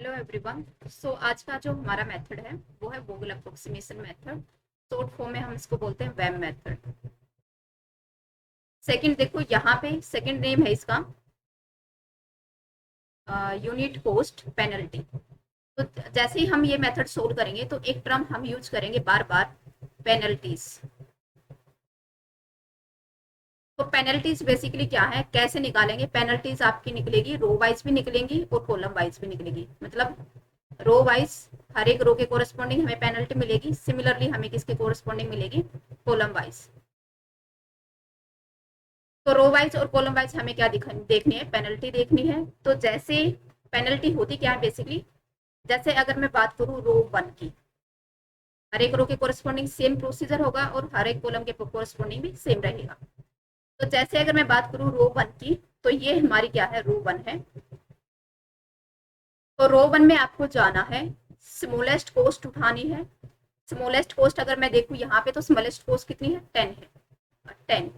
Hello everyone. सो आज का जो हमारा मेथड है वो है वोगल अप्रोक्सीमेशन मेथड। शॉर्ट फॉर्म में हम इसको बोलते हैं वैम मेथड। सेकंड देखो यहाँ पे सेकंड नेम है इसका यूनिट कॉस्ट पेनल्टी। तो जैसे ही हम ये मेथड सोल्व करेंगे तो एक टर्म हम यूज करेंगे बार बार, पेनल्टीज। तो पेनल्टीज बेसिकली क्या है, कैसे निकालेंगे? पेनल्टीज आपकी निकलेगी रो वाइज भी निकलेंगी और कॉलम वाइज भी निकलेगी। मतलब रो वाइज हर एक रो के कोरस्पॉन्डिंग हमें पेनल्टी मिलेगी, सिमिलरली हमें किसके कोरस्पॉन्डिंग मिलेगी, कॉलम वाइज। तो रो वाइज और कॉलम वाइज हमें क्या देखनी है, पेनल्टी देखनी है। तो जैसे पेनल्टी होती क्या है बेसिकली, जैसे अगर मैं बात करूँ रो वन की, हर एक रो के कोरस्पॉन्डिंग सेम प्रोसीजर होगा और हर एक कॉलम के कोरस्पॉन्डिंग भी सेम रहेगा। तो जैसे अगर मैं बात करूँ रो वन की, तो ये हमारी क्या है, रो वन है। तो रो वन में आपको जाना है, स्मॉलेस्ट कॉस्ट उठानी है। स्मॉलेस्ट कॉस्ट अगर मैं देखूँ यहाँ पे, तो स्मॉलेस्ट कॉस्ट कितनी है, 10 है, 10।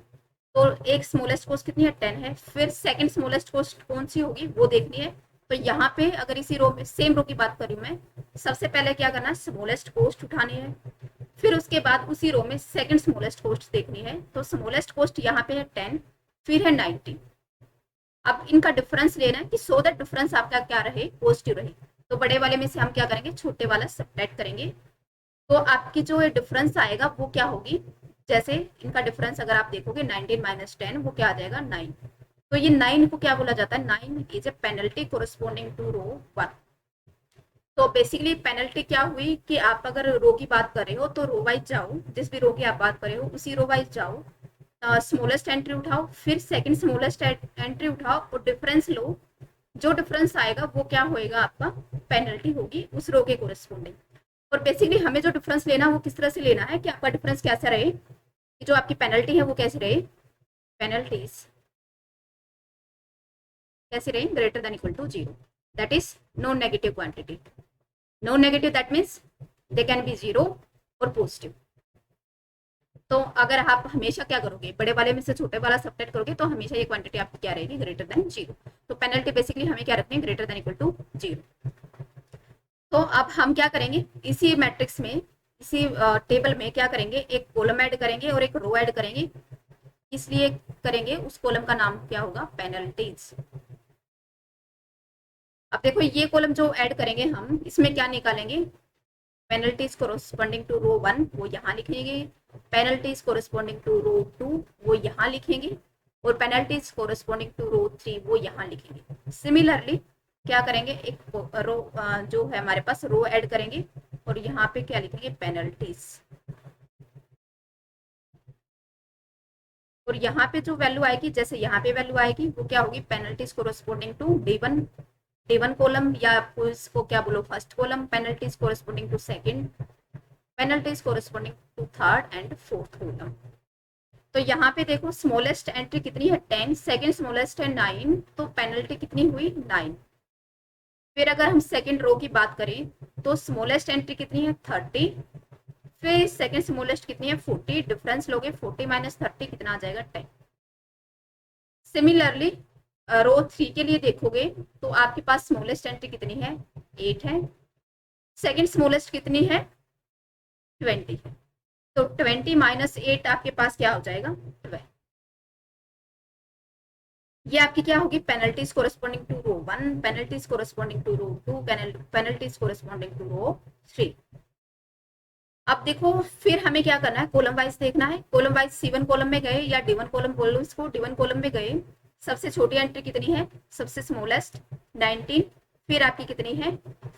तो एक स्मॉलेस्ट कॉस्ट कितनी है, 10 है। फिर सेकंड स्मॉलेस्ट कॉस्ट कौन सी होगी वो देखनी है। तो यहाँ पे अगर इसी रो में सेम रो की बात करूँ मैं, सबसे पहले क्या करना है, स्मॉलेस्ट कॉस्ट उठानी है। फिर उसके बाद उसी रो में सेकंड स्मॉलेस्ट कॉस्ट देखनी है। तो स्मॉलेस्ट कॉस्ट यहाँ पे है 10, फिर है 90। अब इनका डिफरेंस लेना है कि सो दैट डिफरेंस आपका क्या रहे, पॉजिटिव रहे। तो बड़े वाले में से हम क्या करेंगे, छोटे वाला सब्ट्रैक्ट करेंगे। तो आपकी जो डिफरेंस आएगा वो क्या होगी, जैसे इनका डिफरेंस अगर आप देखोगे 19 माइनस 10, वो क्या आ जाएगा, 9। तो ये 9 को क्या बोला जाता है, 9 is a penalty corresponding to row one. तो बेसिकली पेनल्टी क्या हुई कि आप अगर रो की बात कर रहे हो तो रो वाइज जाओ, जिस भी रो की आप बात कर रहे हो उसी रो वाइज जाओ, स्मॉलेस्ट एंट्री उठाओ, फिर सेकंड स्मॉलेस्ट एंट्री उठाओ और डिफरेंस लो। जो डिफरेंस आएगा वो क्या होएगा, आपका पेनल्टी होगी उस रो के कोरस्पॉन्डिंग। और बेसिकली हमें जो डिफरेंस लेना है वो किस तरह से लेना है कि आपका डिफरेंस कैसा रहे, कि जो आपकी पेनल्टी है वो कैसी रहे, पेनल्टीज कैसी रहे, greater than equal to zero. That is non negative quantity. Non negative that means they can be zero और पॉजिटिव। तो अगर आप हमेशा क्या करोगे, बड़े वाले में से छोटे वाला सब्ट्रैक्ट करोगे तो हमेशा ये क्वांटिटी आपकी क्या रहेगी, ग्रेटर देन जीरो। तो पेनल्टी बेसिकली हमें क्या रखनी है, greater than equal to zero. तो अब हम क्या करेंगे, इसी मैट्रिक्स में, इसी टेबल में क्या करेंगे, एक कॉलम ऐड करेंगे और एक रो ऐड करेंगे। इसलिए करेंगे, उस कॉलम का नाम क्या होगा, पेनल्टीज। अब देखो ये कॉलम जो ऐड करेंगे हम, इसमें क्या निकालेंगे, penalties corresponding to row one वो यहाँ लिखेंगे, penalties corresponding to row two वो यहाँ लिखेंगे, और penalties corresponding to row three वो यहाँ लिखेंगे। सिमिलरली क्या करेंगे, एक रो जो है हमारे पास रो ऐड करेंगे और यहाँ पे क्या लिखेंगे, पेनल्टीज। और यहाँ पे जो वैल्यू आएगी, जैसे यहाँ पे वैल्यू आएगी वो क्या होगी, penalties corresponding to the one column, या आपको इसको क्या बोलो, first column, penalties corresponding to second, penalties corresponding to third and fourth column. तो यहाँ पे देखो स्मॉलेस्ट एंट्री कितनी है, 10, सेकंड स्मॉलेस्ट है 9, तो पेनल्टी कितनी हुई, 9। फिर अगर हम सेकंड रो की बात करें तो स्मॉलेस्ट एंट्री कितनी है, 30, फिर सेकंड स्मॉलेस्ट कितनी है, 40, डिफरेंस लोगे 40 माइनस 30 कितना आ जाएगा, 10। सिमिलरली रो थ्री के लिए देखोगे तो आपके पास स्मॉलेस्ट एंट्री कितनी है, 8 है, सेकंड स्मॉलेस्ट कितनी है, 20 है। तो 20 माइनस 8 आपके पास क्या हो जाएगा, 12। ये आपकी क्या होगी, penalties corresponding to row one, penalties corresponding to row two, penalties corresponding to row three. अब देखो फिर हमें क्या करना है, कॉलम वाइज देखना है। कॉलम वाइज सी1 कॉलम में गए या डी1 कॉलम बोलो इसको, डी1 कॉलम में गए, सबसे छोटी एंट्री कितनी है, सबसे स्मॉलेस्ट 19, फिर आपकी कितनी है,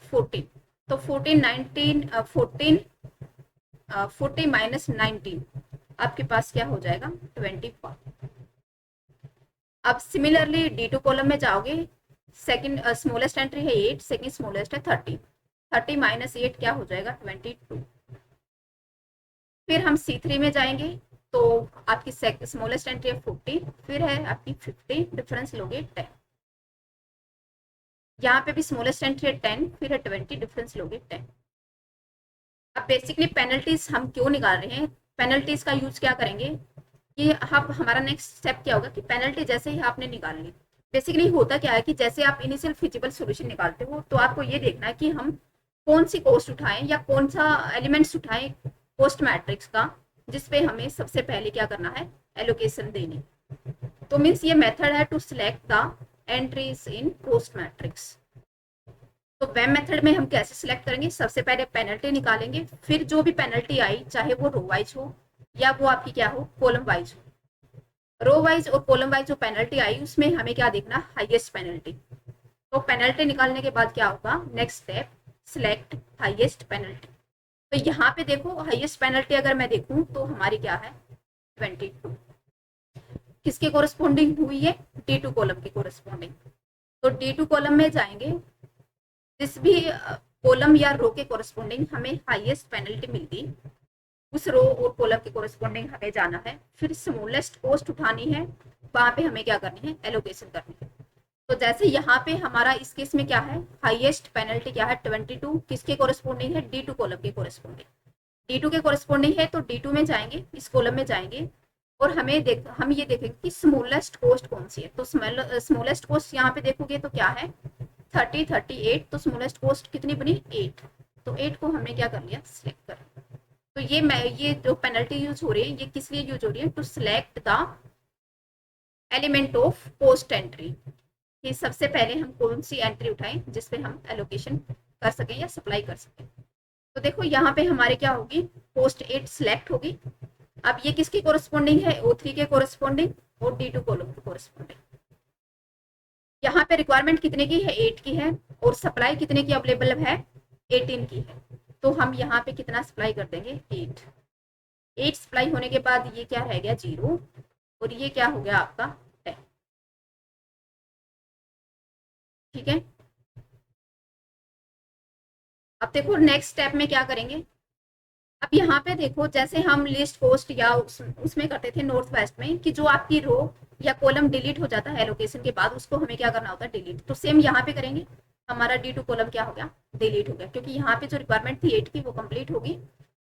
14। तो 14 19 14 40 माइनस 19 आपके पास क्या हो जाएगा, 24। अब सिमिलरली डी2 कॉलम में जाओगे, सेकंड स्मॉलेस्ट एंट्री है 8, सेकंड स्मॉलेस्ट है 30, 30 माइनस 8 क्या हो जाएगा, 22। फिर हम C3 में जाएंगे तो आपकी स्मॉलेस्ट एंट्री है 40, फिर है आपकी 50, डिफरेंस लोगे 10। यहाँ पे भी स्मॉलेस्ट एंट्री है 10, फिर है 20, डिफरेंस लोगे 10। अब बेसिकली पेनल्टीज हम क्यों निकाल रहे हैं, पेनल्टीज का यूज क्या करेंगे कि अब हमारा नेक्स्ट स्टेप क्या होगा कि पेनल्टी जैसे ही आपने निकाल ली, बेसिकली होता क्या है कि जैसे आप इनिशियल फिजिबल सॉल्यूशन निकालते हो तो आपको ये देखना है कि हम कौन सी कॉस्ट उठाएं या कौन सा एलिमेंट्स उठाएं कॉस्ट मैट्रिक्स का, जिसपे हमें सबसे पहले क्या करना है, एलोकेशन देनी। तो मीन्स ये मेथड है to select the entries in cost matrix. तो वेम मेथड में हम कैसे सिलेक्ट करेंगे, सबसे पहले पेनल्टी निकालेंगे, फिर जो भी पेनल्टी आई चाहे वो रो वाइज हो या वो आपकी क्या हो, कॉलम वाइज हो। रो वाइज और कॉलम वाइज जो पेनल्टी आई उसमें हमें क्या देखना, हाईएस्ट पेनल्टी। तो पेनल्टी निकालने के बाद क्या होगा, next step select highest penalty. तो यहाँ पे देखो हाईएस्ट पेनल्टी अगर मैं देखूं तो हमारी क्या है 22, किसके कोरस्पॉन्डिंग हुई है, D2 कॉलम के कोरस्पॉन्डिंग। तो D2 कॉलम में जाएंगे, जिस भी कॉलम या रो के कोरस्पॉन्डिंग हमें हाईएस्ट पेनल्टी मिलती, उस रो और कॉलम के कोरस्पॉन्डिंग हमें जाना है, फिर स्मॉलेस्ट कॉस्ट उठानी है, वहां पे हमें क्या करनी है, एलोकेशन करनी है। तो जैसे यहाँ पे हमारा इस केस में क्या है, हाईएस्ट पेनल्टी क्या है 22, किसके कोरस्पॉन्डिंग है, D2 कॉलम के कोरस्पॉन्डिंग। D2 के कोरस्पॉन्डिंग है तो D2 में जाएंगे, इस कॉलम में जाएंगे और हम ये देखेंगे कि स्मॉलेस्ट कॉस्ट कौन सी है। तो स्मॉलेस्ट कॉस्ट यहाँ पे देखोगे तो क्या है 38, तो स्मॉलेस्ट कॉस्ट कितनी बनी 8। तो 8 को हमने क्या कर लिया, सिलेक्ट कर। तो ये जो पेनल्टी यूज हो रही है ये किस लिए यूज हो रही है, to select the element of post entry, कि सबसे पहले हम कौन सी एंट्री उठाएं जिसपे हम एलोकेशन कर सकें या सप्लाई कर सकें। तो देखो यहाँ पे हमारे क्या होगी, पोस्ट 8 सिलेक्ट होगी। अब ये किसकी कोरस्पॉन्डिंग है, O3 के कोरस्पॉन्डिंग और D2 कॉलम के कोरस्पॉन्डिंग। यहाँ पे रिक्वायरमेंट कितने की है, 8 की है, और सप्लाई कितने की अवेलेबल है, 18 की है। तो हम यहाँ पे कितना सप्लाई कर देंगे, 8 सप्लाई होने के बाद ये क्या रह गया 0, और ये क्या हो गया आपका 10। ठीक है। अब देखो नेक्स्ट स्टेप में क्या करेंगे। अब यहाँ पे देखो जैसे हम लिस्ट पोस्ट या उसमें करते थे नॉर्थ वेस्ट में, कि जो आपकी रो या कॉलम डिलीट हो जाता है एलोकेशन के बाद, उसको हमें क्या करना होता है, डिलीट। तो सेम यहाँ पे करेंगे, हमारा D2 कॉलम क्या हो गया, डिलीट हो गया, क्योंकि यहाँ पे जो रिक्वायरमेंट थी 8 की वो कंप्लीट होगी।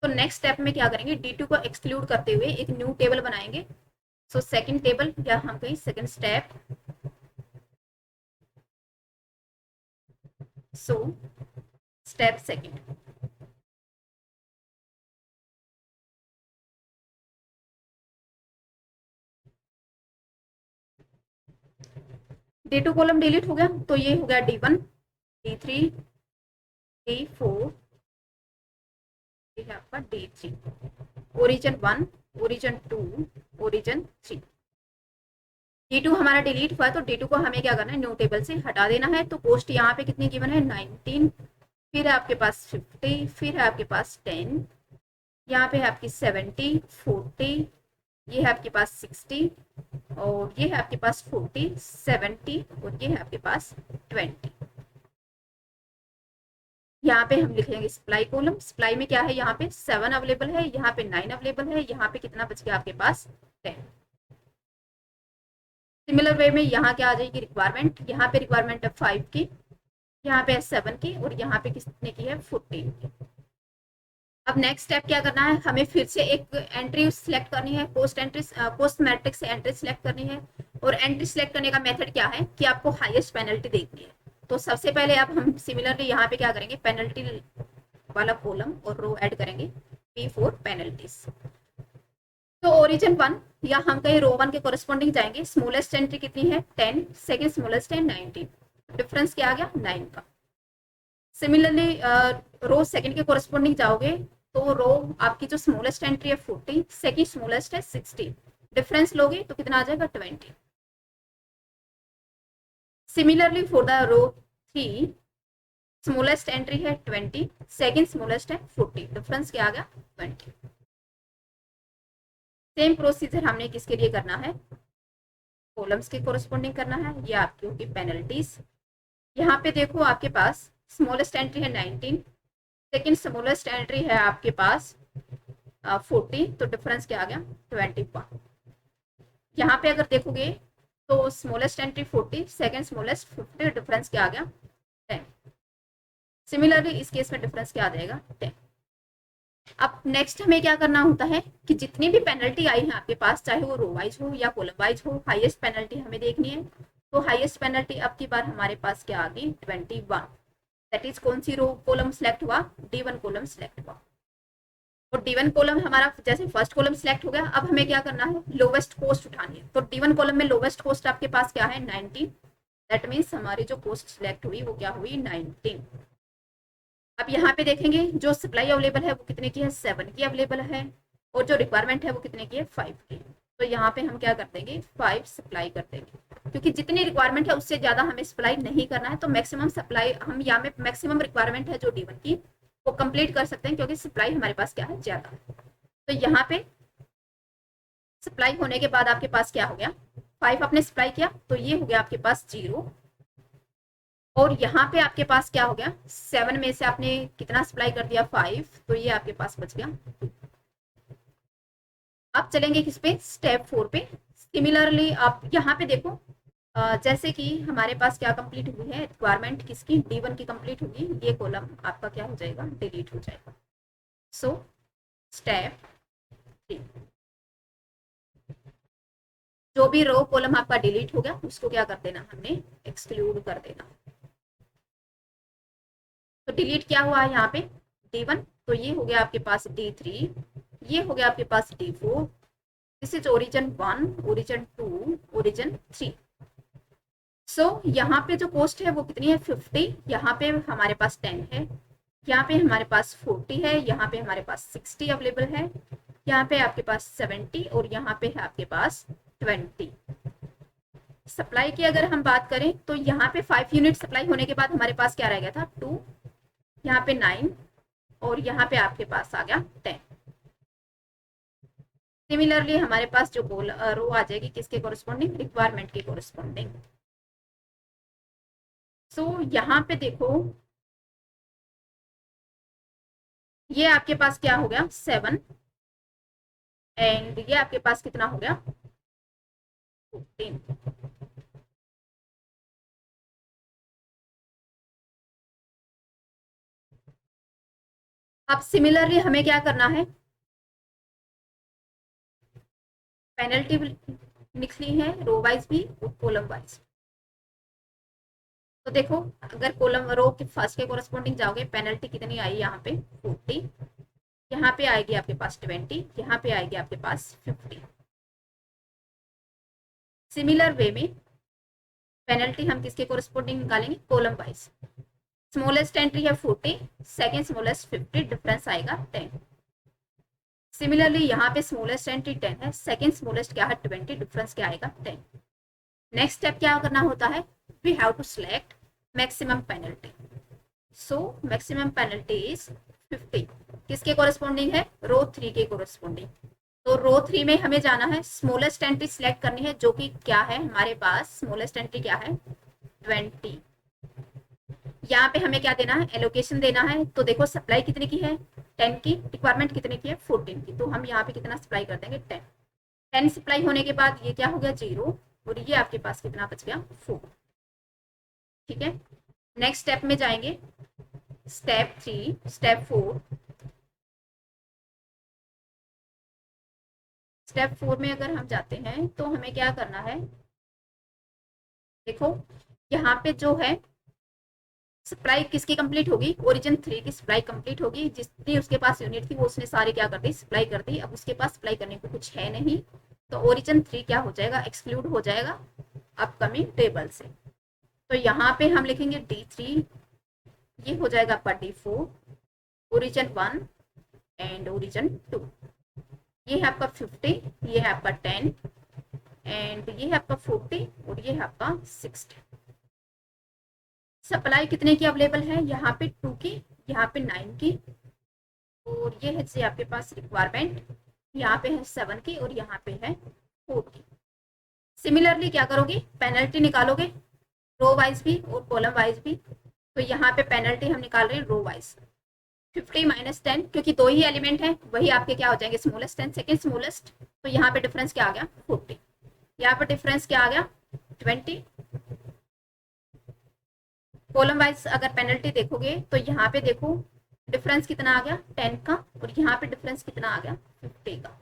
तो नेक्स्ट स्टेप में क्या करेंगे, D2 को एक्सक्लूड करते हुए एक न्यू टेबल बनाएंगे। सो सेकंड टेबल या हम कहीं second step, so step second. D2 column delete हो गया, तो ये हो गया D1, D3, D4, ये है आपका D3, origin 1, origin 2, origin 3। D2 हमारा डिलीट हुआ है तो D2 को हमें क्या करना है, न्यू टेबल से हटा देना है। तो कॉस्ट यहाँ पे कितनी गिवन है 19, फिर है आपके पास 50, फिर है आपके पास 10, यहाँ पे है आपकी 70, 40, ये है आपके पास 60, और ये है आपके पास 40, 70, और ये है आपके पास 20। यहाँ पे हम लिखेंगे सप्लाई कॉलम। सप्लाई में क्या है, यहाँ पे 7 अवेलेबल है, यहाँ पे 9 अवेलेबल है, यहाँ पे कितना बच गया आपके पास 10। सिमिलर वे में यहाँ क्या आ जाएगी रिक्वायरमेंट, यहाँ पे रिक्वायरमेंट है 5 की, यहाँ पे है 7 की, और यहाँ पे कितने की है 14 की। अब नेक्स्ट स्टेप क्या करना है, हमें फिर से एक एंट्री सिलेक्ट करनी है, पोस्ट मैट्रिक्स से एंट्री सिलेक्ट करनी है। और एंट्री सिलेक्ट करने का मेथड क्या है कि आपको हाईएस्ट पेनल्टी देखनी है। तो सबसे पहले अब हम सिमिलरली यहाँ पे क्या करेंगे, पेनल्टी वाला कॉलम और रो ऐड करेंगे, P4 पेनल्टीज। तो ओरिजिन 1 या हम कहीं रो 1 के कोरस्पॉन्डिंग जाएंगे, स्मॉलेस्ट एंट्री कितनी है 10, सेकंड स्मॉलेस्ट है 19, डिफरेंस क्या आ गया 9 का। सिमिलरली रो सेकंड के कोरस्पॉन्डिंग जाओगे तो रो आपकी जो स्मॉलेस्ट एंट्री है 40, सेकंड स्मॉलेस्ट है 60, डिफरेंस लोगे तो कितना आ जाएगा 20। Similarly for the row 3, smallest entry है 20, सेकंड स्मॉलेस्ट है 40, डिफरेंस क्या आ गया 20। सेम प्रोसीजर हमने किसके लिए करना है, कॉलम्स के कोरस्पॉन्डिंग करना है, ये आपकी होगी पेनल्टीज। यहाँ पे देखो आपके पास स्मॉलेस्ट एंट्री है 19, सेकंड स्मॉलेस्ट एंट्री है आपके पास 40, तो डिफरेंस क्या आ गया 21। यहाँ पे अगर देखोगे तो smallest entry 40, second smallest 50, difference क्या आ गया 10। सिमिलरली इस केस में डिफरेंस क्या आ जाएगा 10। अब नेक्स्ट हमें क्या करना होता है कि जितनी भी पेनल्टी आई है आपके पास, चाहे वो रो वाइज हो या कॉलम वाइज हो, हाईएस्ट पेनल्टी हमें देखनी है। तो हाईएस्ट पेनल्टी अब की बार हमारे पास क्या आ गई 21, दैट इज कौन सी रो कॉलम सिलेक्ट हुआ, D1 कॉलम सिलेक्ट हुआ। और D1 कॉलम हमारा जैसे फर्स्ट कॉलम सिलेक्ट हो गया, अब हमें क्या करना है, लोवेस्ट कॉस्ट उठानी है। तो D1 कॉलम में लोवेस्ट कॉस्ट आपके पास क्या है 19, दैट मीन्स हमारी जो कॉस्ट सिलेक्ट हुई वो क्या हुई 19। अब यहाँ पे देखेंगे जो सप्लाई अवेलेबल है वो कितने की है 7 की अवेलेबल है, और जो रिक्वायरमेंट है वो कितने की है 5 की। तो यहाँ पे हम क्या कर देंगे 5 सप्लाई कर देंगे, क्योंकि जितनी रिक्वायरमेंट है उससे ज्यादा हमें सप्लाई नहीं करना है। तो मैक्सिमम सप्लाई हम यहाँ में मैक्सिमम रिक्वायरमेंट है जो D1 की वो कंप्लीट कर सकते हैं, क्योंकि सप्लाई हमारे पास क्या है ज्यादा। तो यहाँ पे सप्लाई होने के बाद आपके पास क्या हो गया 5 आपने सप्लाई किया, तो ये हो गया आपके पास 0। और यहाँ पे आपके पास क्या हो गया 7 में से आपने कितना सप्लाई कर दिया 5, तो ये आपके पास बच गया 2। अब चलेंगे किस पे, स्टेप 4 पे। सिमिलरली आप यहाँ पे देखो जैसे कि हमारे पास क्या कंप्लीट हुई है रिक्वायरमेंट किसकी D1 की कंप्लीट होगी, ये कॉलम आपका क्या हो जाएगा डिलीट हो जाएगा। सो स्टेप 3, जो भी रो कॉलम आपका डिलीट हो गया उसको क्या कर देना हमने एक्सक्लूड कर देना। तो डिलीट क्या हुआ है यहाँ पे D1, तो ये हो गया आपके पास D3, ये हो गया आपके पास D4, this is origin 1, origin 2, origin 3। सो यहाँ पे जो कॉस्ट है वो कितनी है 50, यहाँ पे हमारे पास 10 है, यहाँ पे हमारे पास 40 है, यहाँ पे हमारे पास 60 अवेलेबल है, यहाँ पे आपके पास 70 और यहाँ पे है आपके पास 20। सप्लाई की अगर हम बात करें तो यहाँ पे 5 यूनिट सप्लाई होने के बाद हमारे पास क्या रह गया था 2, यहाँ पे 9 और यहाँ पे आपके पास आ गया 10। सिमिलरली हमारे पास जो रो आ जाएगी किसके कोरिस्पोंडिंग रिक्वायरमेंट के कोरिस्पोंडिंग। सो यहाँ पे देखो ये आपके पास क्या हो गया 7 एंड ये आपके पास कितना हो गया 15। अब सिमिलरली हमें क्या करना है, पेनल्टी लिखनी है रो वाइज भी और कॉलम वाइज। तो देखो अगर कॉलम रो के फर्स्ट के कोरस्पोंडिंग जाओगे पेनल्टी कितनी आई यहाँ पे 40, यहाँ पे आएगी आपके पास 20, यहाँ पे आएगी आपके पास 50। सिमिलर वे में पेनल्टी हम किसके कोरस्पोंडिंग निकालेंगे कॉलम वाइज। स्मॉलेस्ट एंट्री है 40, सेकेंड स्मॉलेस्ट 50, डिफरेंस आएगा 10। सिमिलरली यहाँ पे स्मॉलेस्ट एंट्री 10 है, सेकेंड स्मॉलेस्ट क्या है 20, डिफरेंस क्या आएगा 10। नेक्स्ट स्टेप क्या करना होता है, we have to select maximum penalty. So maximum penalty is 50, किसके कोरिस्पोंडिंग है रो 3 के कोरिस्पोंडिंग। तो रो 3 में हमें जाना है स्मॉलेस्ट एंट्री सिलेक्ट करनी है, जो कि क्या है हमारे पास स्मॉलेस्ट एंट्री क्या है 20। यहाँ पे हमें क्या देना है एलोकेशन देना है। तो देखो सप्लाई कितने की है 10 की, रिक्वायरमेंट कितने की है 14 की, तो हम यहाँ पे कितना सप्लाई कर देंगे 10। 10 सप्लाई होने के बाद ये क्या हो गया 0 और ये आपके पास कितना बच गया 4। ठीक है, नेक्स्ट स्टेप में जाएंगे स्टेप 3, स्टेप 4। स्टेप 4 में अगर हम जाते हैं तो हमें क्या करना है, देखो यहाँ पे जो है सप्लाई किसकी कंप्लीट होगी ओरिजिन 3 की सप्लाई कंप्लीट होगी, जितनी उसके पास यूनिट थी वो उसने सारी क्या कर दी सप्लाई कर दी। अब उसके पास सप्लाई करने को कुछ है नहीं, तो ओरिजिन 3 क्या हो जाएगा एक्सक्लूड हो जाएगा अपकमिंग टेबल से। तो यहाँ पे हम लिखेंगे D3, ये हो जाएगा आपका D4, ओरिजिन 1 एंड ओरिजिन 2, ये है आपका 50, ये है आपका 10 एंड ये है आपका 40 और ये है आपका 60। सप्लाई कितने की अवेलेबल है यहाँ पे 2 की, यहाँ पे 9 की और ये है जी आपके पास रिक्वायरमेंट, यहाँ पे है 7 की और यहाँ पे है 4 की। सिमिलरली क्या करोगे पेनल्टी निकालोगे रो वाइज भी और कॉलम वाइज भी। तो यहाँ पे पेनल्टी हम निकाल रहे हैं रो वाइज 50 माइनस 10, क्योंकि 2 ही एलिमेंट है वही आपके क्या हो जाएंगे स्मॉलेस्ट 10 सेकेंड स्मॉलेस्ट, तो यहाँ पे डिफरेंस क्या आ गया 40, यहाँ पे डिफरेंस क्या आ गया 20। कॉलम वाइज अगर पेनल्टी देखोगे तो यहाँ पे देखो डिफरेंस कितना आ गया 10 का और यहाँ पे डिफरेंस कितना आ गया 50 का।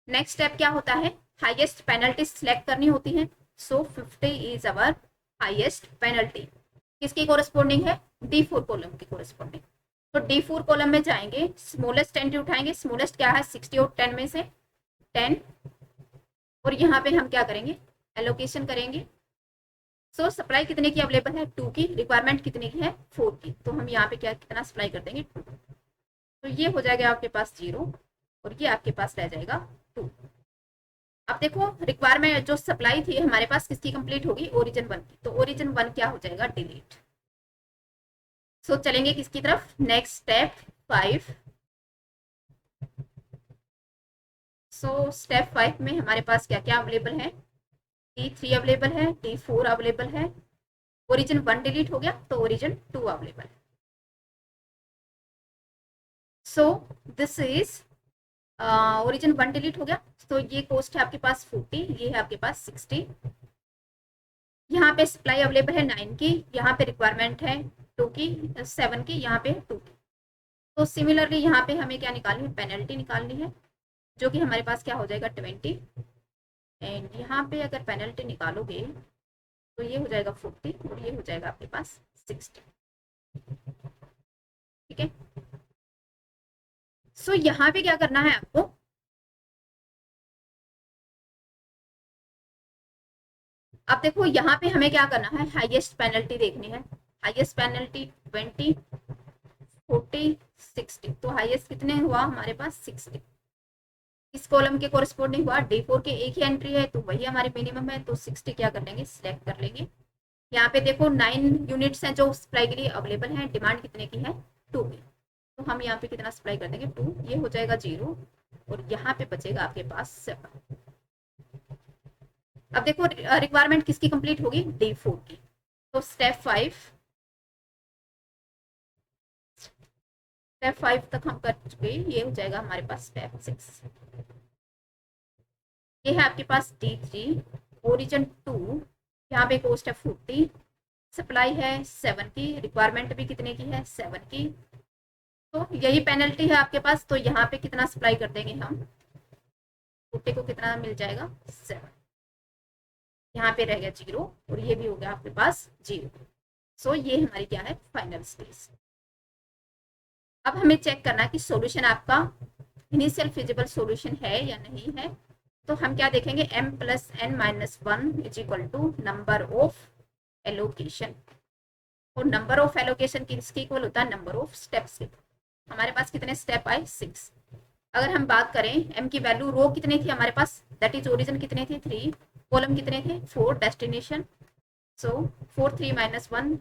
नेक्स्ट स्टेप क्या होता है हाईएस्ट पेनल्टी सिलेक्ट करनी होती है। सो 50 इज आवर हाईएस्ट पेनल्टी। किसकी कोरस्पॉन्डिंग है? D4 कॉलम की कोरस्पॉन्डिंग। तो D4 कॉलम में जाएंगे, स्मॉलेस्ट एंट्री उठाएंगे। स्मॉलेस्ट क्या है? 60 और 10 में से 10, और यहाँ पे हम क्या करेंगे? एलोकेशन करेंगे। सो सप्लाई कितने की अवेलेबल है? 2 की। रिक्वायरमेंट कितने की है? 4 की। तो हम यहाँ पे क्या कितना सप्लाई कर देंगे? 2। तो ये हो जाएगा आपके पास 0, और ये आपके पास रह जाएगा 2। अब देखो रिक्वायरमेंट जो सप्लाई थी हमारे पास किसकी कंप्लीट होगी? ओरिजिन 1 की। तो ओरिजिन 1 क्या हो जाएगा? डिलीट। सो चलेंगे किसकी तरफ? Next step 5। सो स्टेप 5 में हमारे पास क्या क्या अवेलेबल है? D3 अवेलेबल है, D4 अवेलेबल है, ओरिजिन 1 डिलीट हो गया तो ओरिजिन 2 अवेलेबल है। So this is origin 1 delete हो गया, तो ये कॉस्ट है आपके पास 40, ये है आपके पास 60। यहाँ पे सप्लाई अवेलेबल है 9 की, यहाँ पे रिक्वायरमेंट है 2 की, 7 की, यहाँ पे 2 की। तो सिमिलरली यहाँ पे हमें क्या निकालनी है? पेनल्टी निकालनी है, जो कि हमारे पास क्या हो जाएगा? 20। एंड यहाँ पे अगर पेनल्टी निकालोगे तो ये हो जाएगा 40, और ये हो जाएगा आपके पास 60। ठीक है। सो यहाँ पे क्या करना है आपको? अब देखो यहाँ पे हमें क्या करना है? हाईएस्ट पेनल्टी देखनी है। Highest penalty 20, 40, 60। तो हाईएस्ट कितने हुआ हमारे पास? 60। इस कॉलम के कोरिस्पोंडिंग हुआ। D4 के एक ही एंट्री है तो वही हमारी मिनिमम है, तो 60 क्या कर लेंगे? सिलेक्ट कर लेंगे। यहाँ पे देखो 9 यूनिट्स हैं जो सप्लाई के लिए अवेलेबल हैं। डिमांड कितने की है? 2 की। तो हम यहाँ पे कितना सप्लाई कर देंगे? 2। ये हो जाएगा 0, और यहाँ पे बचेगा आपके पास 7। अब देखो रिक्वायरमेंट किसकी कंप्लीट होगी? D4 की। तो स्टेप 5 तक हम कर चुके, ये हो जाएगा हमारे पास स्टेप 6। ये है आपके पास D3, ओरिजिन 2, यहाँ पे कॉस्ट है 40, सप्लाई है 7 की, रिक्वायरमेंट भी कितने की है? 7 की। तो यही पेनल्टी है आपके पास, तो यहाँ पे कितना सप्लाई कर देंगे हम? 40 को कितना मिल जाएगा? 7। यहाँ पे रह गया 0, और ये भी हो गया आपके पास 0। सो ये हमारी क्या है? Final stage. अब हमें चेक करना है कि सॉल्यूशन आपका इनिशियल फिजिबल सॉल्यूशन है या नहीं है। तो हम क्या देखेंगे? m+n-1 is equal to number of allocation, और नंबर ऑफ एलोकेशन किसके इक्वल होता है? नंबर ऑफ स्टेप्स के। हमारे पास कितने स्टेप आए? 6। अगर हम बात करें m की वैल्यू, रो कितनी थी हमारे पास? दैट इज ओरिजिन कितने थे? 3। कॉलम कितने थे? 4। Destination, so 4 3 -1,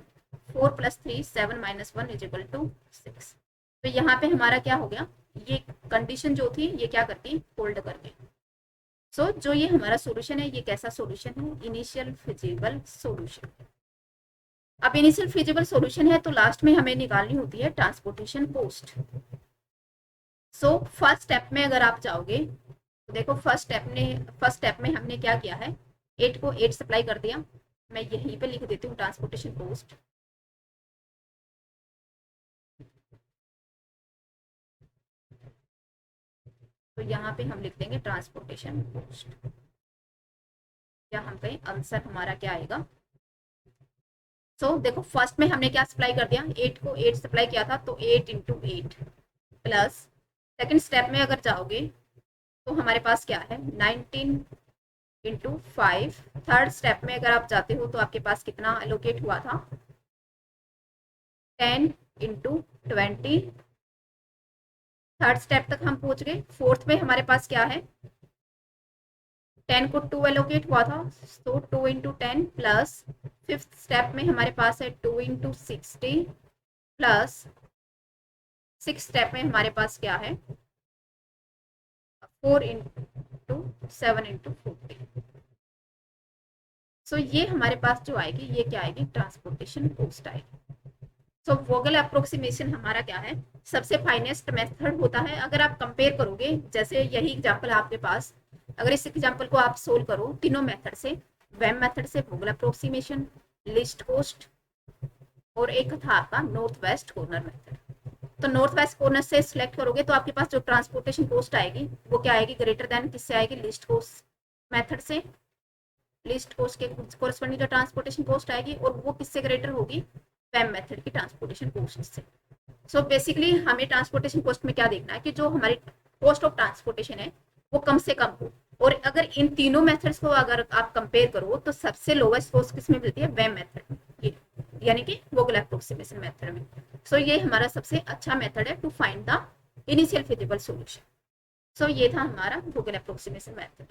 4 + 3 7 -1 is equal to 6। तो यहाँ पे हमारा क्या हो गया? ये कंडीशन जो थी ये क्या करती? होल्ड कर गई। सो जो ये हमारा सॉल्यूशन है, ये कैसा सॉल्यूशन है? Initial feasible solution. अब इनिशियल फिजिबल सॉल्यूशन है तो लास्ट में हमें निकालनी होती है transportation cost. So first step में अगर आप जाओगे तो देखो फर्स्ट स्टेप में हमने क्या किया है? 8 को 8 सप्लाई कर दिया। मैं यहीं पे लिख देती हूँ ट्रांसपोर्टेशन कॉस्ट। तो यहाँ पे हम लिख देंगे ट्रांसपोर्टेशन कॉस्ट, या हम कहें आंसर हमारा क्या आएगा? देखो फर्स्ट में हमने क्या सप्लाई कर दिया? 8 को 8 सप्लाई किया था, तो 8 × 8 प्लस सेकेंड स्टेप में अगर जाओगे तो हमारे पास क्या है? 19 × 5। थर्ड स्टेप में अगर आप जाते हो तो आपके पास कितना एलोकेट हुआ था? 10 × 20। थर्ड स्टेप तक हम पहुंच गए। फोर्थ में हमारे पास क्या है? 10 को 2 एलोकेट हुआ था, तो 2 × 10 प्लस फिफ्थ स्टेप में हमारे पास है 2 × 60 प्लस सिक्स स्टेप में हमारे पास क्या है? 4 × 7 × 40। सो ये हमारे पास जो आएगी ये क्या आएगी? ट्रांसपोर्टेशन कॉस्ट आएगी। सो वोगल अप्रोक्सीमेशन हमारा क्या है? सबसे फाइनेस्ट मेथड होता है। अगर आप कंपेयर करोगे, जैसे यही एग्जांपल आपके पास, अगर इस एग्जांपल को आप सोल्व करो तीनों मेथड से, वेम मेथड से, वोगल अप्रोक्सीमेशन, लिस्ट कॉस्ट, और एक था आपका नॉर्थ वेस्ट कॉर्नर मेथड। तो नॉर्थ वेस्ट कॉर्नर से सिलेक्ट करोगे तो आपके पास जो ट्रांसपोर्टेशन कॉस्ट आएगी वो क्या आएगी? ग्रेटर देन किससे आएगी? लिस्ट कॉस्ट मेथड से। लीस्ट कॉस्ट के कोरस्पॉन्डिंग जो ट्रांसपोर्टेशन कॉस्ट आएगी, और वो किससे ग्रेटर होगी, वेम मेथड की ट्रांसपोर्टेशन कॉस्ट से। सो बेसिकली हमें ट्रांसपोर्टेशन कॉस्ट में क्या देखना है कि जो हमारी कॉस्ट ऑफ ट्रांसपोर्टेशन है वो कम से कम हो, और अगर इन तीनों मेथड्स को अगर आप कंपेयर करो तो सबसे लोवेस्ट कॉस्ट किसमें मिलती है, वेम मेथड, ये यानी कि वोगेल अप्रोक्सीमेशन मेथड में। सो ये हमारा सबसे अच्छा मेथड है to find the initial feasible solution. So ये था हमारा वोगेल अप्रोक्सीमेशन मेथड।